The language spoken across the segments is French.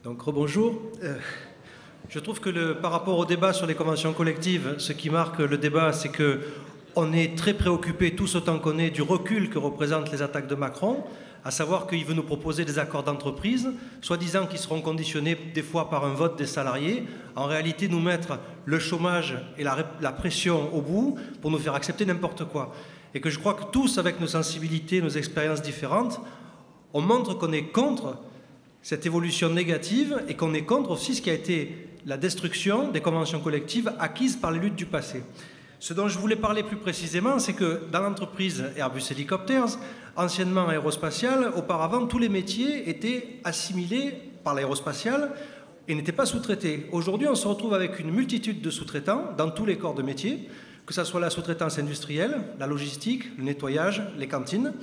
Donc rebonjour. Je trouve que par rapport au débat sur les conventions collectives, ce qui marque le débat, c'est qu'on est très préoccupé, tous autant qu'on est, du recul que représentent les attaques de Macron, à savoir qu'il veut nous proposer des accords d'entreprise, soi-disant qui seront conditionnés des fois par un vote des salariés, en réalité nous mettre le chômage et la pression au bout pour nous faire accepter n'importe quoi. Et que je crois que tous, avec nos sensibilités, nos expériences différentes, on montre qu'on est contre cette évolution négative et qu'on est contre aussi ce qui a été la destruction des conventions collectives acquises par les luttes du passé. Ce dont je voulais parler plus précisément, c'est que dans l'entreprise Airbus Helicopters, anciennement aérospatiale, auparavant, tous les métiers étaient assimilés par l'aérospatiale et n'étaient pas sous-traités. Aujourd'hui, on se retrouve avec une multitude de sous-traitants dans tous les corps de métier, que ce soit la sous-traitance industrielle, la logistique, le nettoyage, les cantines.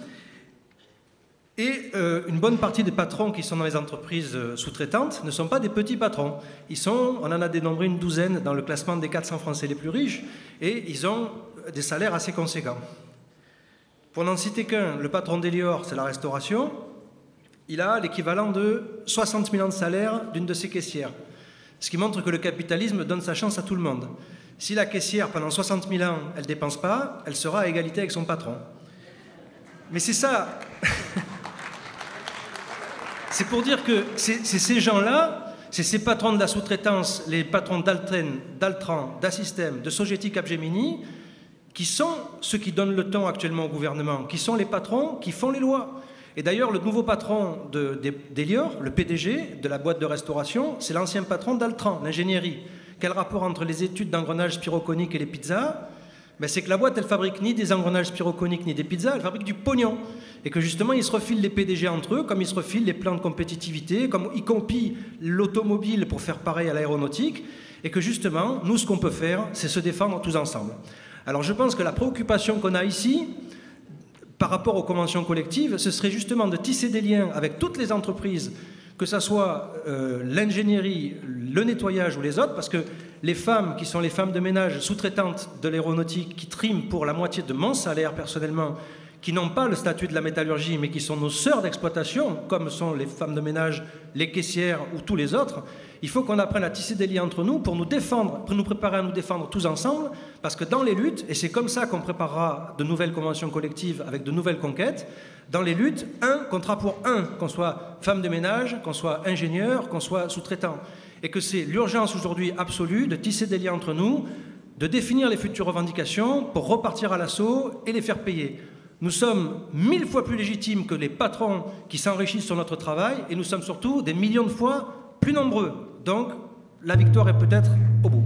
Et une bonne partie des patrons qui sont dans les entreprises sous-traitantes ne sont pas des petits patrons. On en a dénombré une douzaine dans le classement des 400 Français les plus riches, et ils ont des salaires assez conséquents. Pour n'en citer qu'un, le patron d'Elior, c'est la restauration, il a l'équivalent de 60 000 ans de salaire d'une de ses caissières. Ce qui montre que le capitalisme donne sa chance à tout le monde. Si la caissière, pendant 60 000 ans, elle ne dépense pas, elle sera à égalité avec son patron. Mais c'est ça... C'est pour dire que c'est ces gens-là, c'est ces patrons de la sous-traitance, les patrons d'Altran, d'Assystem, de Sogeti, Capgemini, qui sont ceux qui donnent le ton actuellement au gouvernement, qui sont les patrons qui font les lois. Et d'ailleurs, le nouveau patron d'Elior, le PDG de la boîte de restauration, c'est l'ancien patron d'Altran, l'ingénierie. Quel rapport entre les études d'engrenage spiroconique et les pizzas ? Ben, c'est que la boîte, elle fabrique ni des engrenages spiroconiques ni des pizzas, elle fabrique du pognon. Et que justement, ils se refilent les PDG entre eux, comme ils se refilent les plans de compétitivité, comme ils copient l'automobile pour faire pareil à l'aéronautique. Et que justement, nous, ce qu'on peut faire, c'est se défendre tous ensemble. Alors je pense que la préoccupation qu'on a ici, par rapport aux conventions collectives, ce serait justement de tisser des liens avec toutes les entreprises, que ce soit l'ingénierie, le nettoyage ou les autres, parce que les femmes qui sont les femmes de ménage sous-traitantes de l'aéronautique, qui triment pour la moitié de mon salaire personnellement, qui n'ont pas le statut de la métallurgie, mais qui sont nos sœurs d'exploitation, comme sont les femmes de ménage, les caissières ou tous les autres, il faut qu'on apprenne à tisser des liens entre nous pour nous défendre, pour nous préparer à nous défendre tous ensemble, parce que dans les luttes, et c'est comme ça qu'on préparera de nouvelles conventions collectives avec de nouvelles conquêtes, dans les luttes, un comptera pour un, qu'on soit femme de ménage, qu'on soit ingénieur, qu'on soit sous-traitant. Et que c'est l'urgence aujourd'hui absolue de tisser des liens entre nous, de définir les futures revendications pour repartir à l'assaut et les faire payer. Nous sommes 1000 fois plus légitimes que les patrons qui s'enrichissent sur notre travail, et nous sommes surtout des millions de fois plus nombreux. Donc, la victoire est peut-être au bout.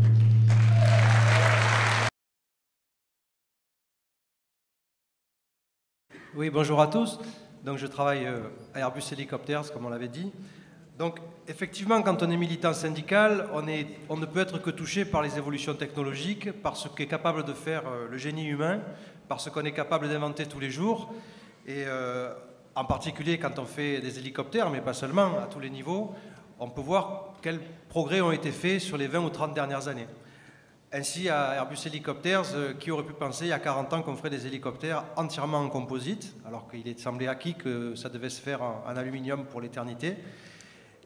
Oui, bonjour à tous. Donc, je travaille à Airbus Helicopters, comme on l'avait dit. Donc, effectivement, quand on est militant syndical, on ne peut être que touché par les évolutions technologiques, par ce qu'est capable de faire le génie humain, par ce qu'on est capable d'inventer tous les jours. Et en particulier quand on fait des hélicoptères, mais pas seulement, à tous les niveaux, on peut voir quels progrès ont été faits sur les 20 ou 30 dernières années. Ainsi, à Airbus Helicopters, qui aurait pu penser il y a 40 ans qu'on ferait des hélicoptères entièrement en composite, alors qu'il est semblé acquis que ça devait se faire en aluminium pour l'éternité,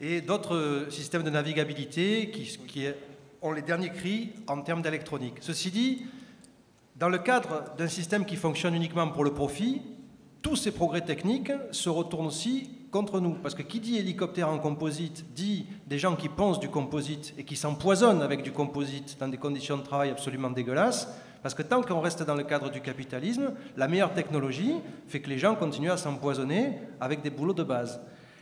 et d'autres systèmes de navigabilité qui ont les derniers cris en termes d'électronique. Ceci dit, dans le cadre d'un système qui fonctionne uniquement pour le profit, tous ces progrès techniques se retournent aussi contre nous. Parce que qui dit hélicoptère en composite dit des gens qui poncent du composite et qui s'empoisonnent avec du composite dans des conditions de travail absolument dégueulasses. Parce que tant qu'on reste dans le cadre du capitalisme, la meilleure technologie fait que les gens continuent à s'empoisonner avec des boulots de base.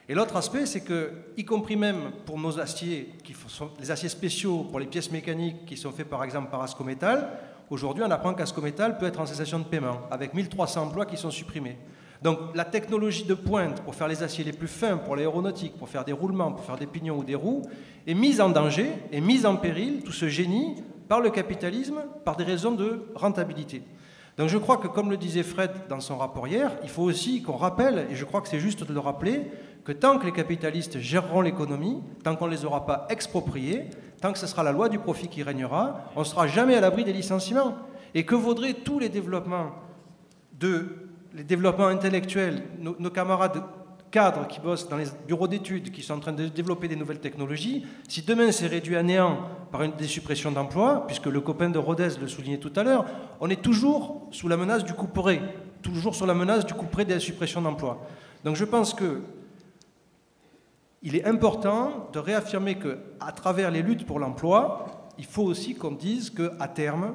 Et l'autre aspect, c'est que, y compris même pour nos aciers, qui sont les aciers spéciaux pour les pièces mécaniques qui sont faits par exemple par Ascométal, aujourd'hui on apprend qu'Ascométal peut être en cessation de paiement, avec 1300 emplois qui sont supprimés. Donc la technologie de pointe pour faire les aciers les plus fins, pour l'aéronautique, pour faire des roulements, pour faire des pignons ou des roues, est mise en danger, est mise en péril, tout ce génie, par le capitalisme, par des raisons de rentabilité. Donc je crois que, comme le disait Fred dans son rapport hier, il faut aussi qu'on rappelle, et je crois que c'est juste de le rappeler, que tant que les capitalistes géreront l'économie, tant qu'on ne les aura pas expropriés, tant que ce sera la loi du profit qui régnera, on ne sera jamais à l'abri des licenciements. Et que vaudraient tous les développements intellectuels, nos camarades cadres qui bossent dans les bureaux d'études, qui sont en train de développer des nouvelles technologies, si demain c'est réduit à néant par des suppressions d'emplois, puisque le copain de Rodez le soulignait tout à l'heure, on est toujours sous la menace du couperet, toujours sur la menace du couperet des suppressions d'emplois. Donc je pense que il est important de réaffirmer qu'à travers les luttes pour l'emploi, il faut aussi qu'on dise qu'à terme,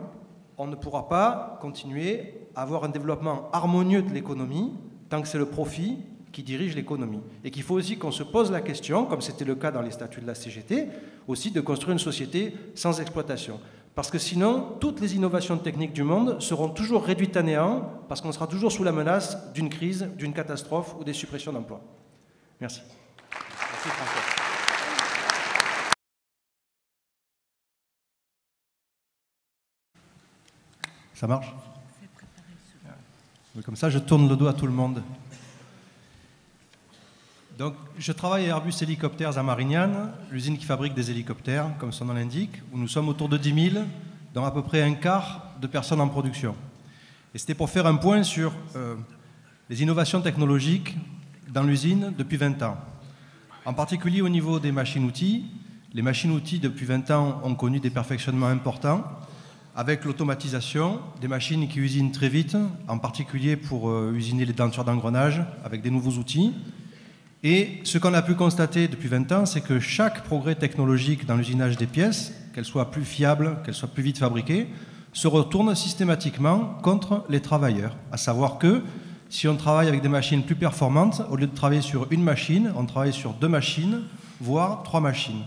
on ne pourra pas continuer à avoir un développement harmonieux de l'économie tant que c'est le profit qui dirige l'économie. Et qu'il faut aussi qu'on se pose la question, comme c'était le cas dans les statuts de la CGT, aussi de construire une société sans exploitation. Parce que sinon, toutes les innovations techniques du monde seront toujours réduites à néant, parce qu'on sera toujours sous la menace d'une crise, d'une catastrophe ou des suppressions d'emplois. Merci. Merci François. Ça marche? Comme ça, je tourne le dos à tout le monde. Donc, je travaille à Airbus Hélicoptères à Marignane, l'usine qui fabrique des hélicoptères, comme son nom l'indique, où nous sommes autour de 10 000, dont à peu près un quart de personnes en production. Et c'était pour faire un point sur les innovations technologiques dans l'usine depuis 20 ans. En particulier au niveau des machines-outils. Les machines-outils, depuis 20 ans, ont connu des perfectionnements importants, avec l'automatisation, des machines qui usinent très vite, en particulier pour usiner les dentures d'engrenage, avec des nouveaux outils. Et ce qu'on a pu constater depuis 20 ans, c'est que chaque progrès technologique dans l'usinage des pièces, qu'elles soient plus fiables, qu'elles soient plus vite fabriquées, se retourne systématiquement contre les travailleurs. À savoir que si on travaille avec des machines plus performantes, au lieu de travailler sur une machine, on travaille sur 2 machines, voire 3 machines.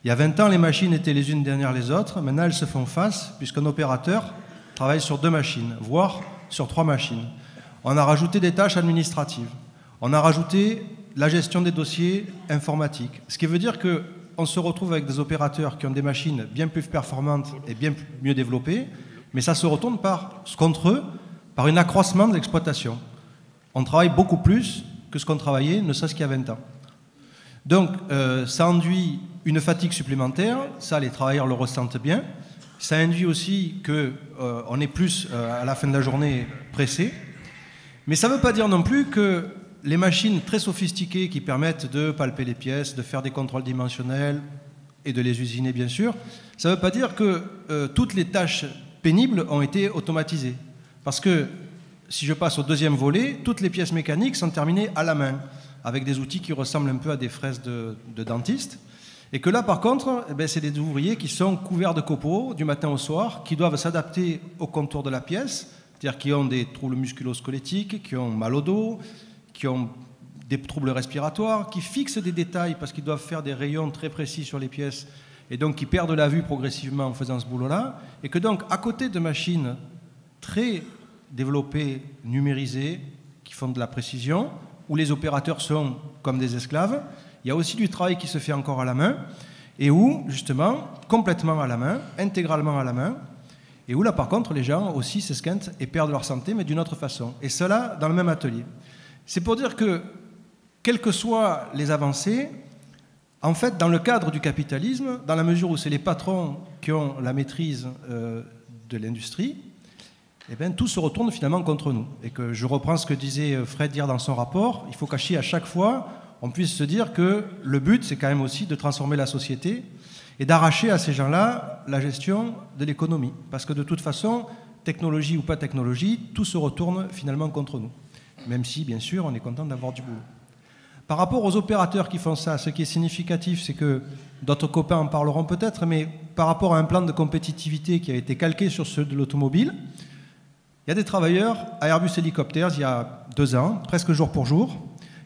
Il y a 20 ans, les machines étaient les unes derrière les autres. Maintenant, elles se font face, puisqu'un opérateur travaille sur 2 machines, voire sur 3 machines. On a rajouté des tâches administratives. On a rajouté la gestion des dossiers informatiques. Ce qui veut dire qu'on se retrouve avec des opérateurs qui ont des machines bien plus performantes et bien mieux développées, mais ça se retourne contre eux par un accroissement de l'exploitation. On travaille beaucoup plus que ce qu'on travaillait, ne serait-ce qu'il y a 20 ans. Donc, ça induit une fatigue supplémentaire, ça les travailleurs le ressentent bien. Ça induit aussi qu'on est plus, à la fin de la journée, pressé. Mais ça ne veut pas dire non plus que les machines très sophistiquées qui permettent de palper les pièces, de faire des contrôles dimensionnels et de les usiner, bien sûr, ça ne veut pas dire que toutes les tâches pénibles ont été automatisées. Parce que, si je passe au deuxième volet, toutes les pièces mécaniques sont terminées à la main, avec des outils qui ressemblent un peu à des fraises de dentiste. Et que là, par contre, eh bien, c'est des ouvriers qui sont couverts de copeaux du matin au soir, qui doivent s'adapter au contour de la pièce, c'est-à-dire qui ont des troubles musculo-squelettiques, qui ont mal au dos, qui ont des troubles respiratoires, qui fixent des détails parce qu'ils doivent faire des rayons très précis sur les pièces et donc qui perdent la vue progressivement en faisant ce boulot-là. Et que donc, à côté de machines très développées, numérisées, qui font de la précision, où les opérateurs sont comme des esclaves, il y a aussi du travail qui se fait encore à la main, et où, justement, complètement à la main, intégralement à la main, et où là, par contre, les gens aussi s'esquintent et perdent leur santé, mais d'une autre façon. Et cela dans le même atelier. C'est pour dire que, quelles que soient les avancées, en fait, dans le cadre du capitalisme, dans la mesure où c'est les patrons qui ont la maîtrise de l'industrie, eh bien, tout se retourne finalement contre nous. Et que je reprends ce que disait Fred hier dans son rapport, il faut qu'à chaque fois, on puisse se dire que le but, c'est quand même aussi de transformer la société et d'arracher à ces gens-là la gestion de l'économie. Parce que de toute façon, technologie ou pas technologie, tout se retourne finalement contre nous. Même si, bien sûr, on est content d'avoir du boulot. Par rapport aux opérateurs qui font ça, ce qui est significatif, c'est que d'autres copains en parleront peut-être, mais par rapport à un plan de compétitivité qui a été calqué sur ceux de l'automobile, il y a des travailleurs à Airbus Hélicoptères, il y a 2 ans, presque jour pour jour,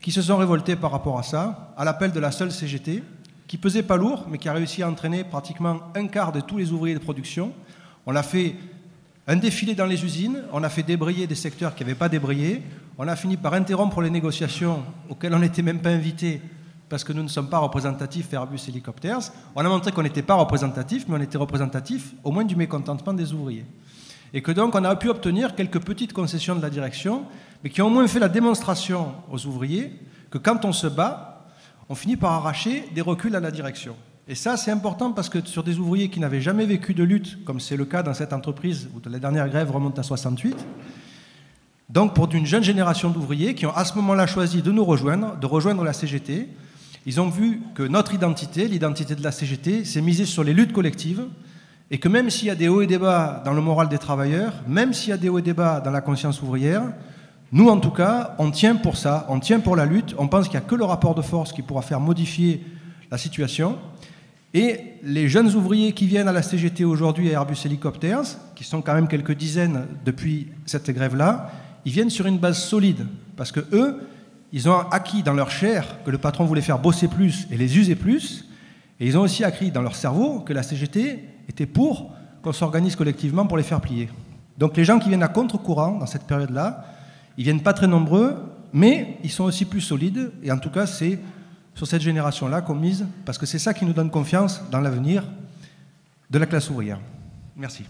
qui se sont révoltés par rapport à ça, à l'appel de la seule CGT, qui pesait pas lourd, mais qui a réussi à entraîner pratiquement un quart de tous les ouvriers de production. On a fait un défilé dans les usines, on a fait débrayer des secteurs qui n'avaient pas débrayé, on a fini par interrompre les négociations auxquelles on n'était même pas invités parce que nous ne sommes pas représentatifs Airbus Hélicoptères. On a montré qu'on n'était pas représentatifs, mais on était représentatifs au moins du mécontentement des ouvriers. Et que donc on a pu obtenir quelques petites concessions de la direction, mais qui ont au moins fait la démonstration aux ouvriers que quand on se bat, on finit par arracher des reculs à la direction. Et ça, c'est important parce que sur des ouvriers qui n'avaient jamais vécu de lutte, comme c'est le cas dans cette entreprise où la dernière grève remonte à 68, Donc pour une jeune génération d'ouvriers qui ont à ce moment-là choisi de nous rejoindre, de rejoindre la CGT. Ils ont vu que notre identité, l'identité de la CGT, s'est misée sur les luttes collectives et que même s'il y a des hauts et des bas dans le moral des travailleurs, même s'il y a des hauts et des bas dans la conscience ouvrière, nous en tout cas, on tient pour ça, on tient pour la lutte, on pense qu'il n'y a que le rapport de force qui pourra faire modifier la situation. Et les jeunes ouvriers qui viennent à la CGT aujourd'hui à Airbus Helicopters, qui sont quand même quelques dizaines depuis cette grève-là, ils viennent sur une base solide parce que eux, ils ont acquis dans leur chair que le patron voulait faire bosser plus et les user plus. Et ils ont aussi acquis dans leur cerveau que la CGT était pour qu'on s'organise collectivement pour les faire plier. Donc les gens qui viennent à contre-courant dans cette période-là, ils viennent pas très nombreux, mais ils sont aussi plus solides. Et en tout cas, c'est sur cette génération-là qu'on mise, parce que c'est ça qui nous donne confiance dans l'avenir de la classe ouvrière. Merci.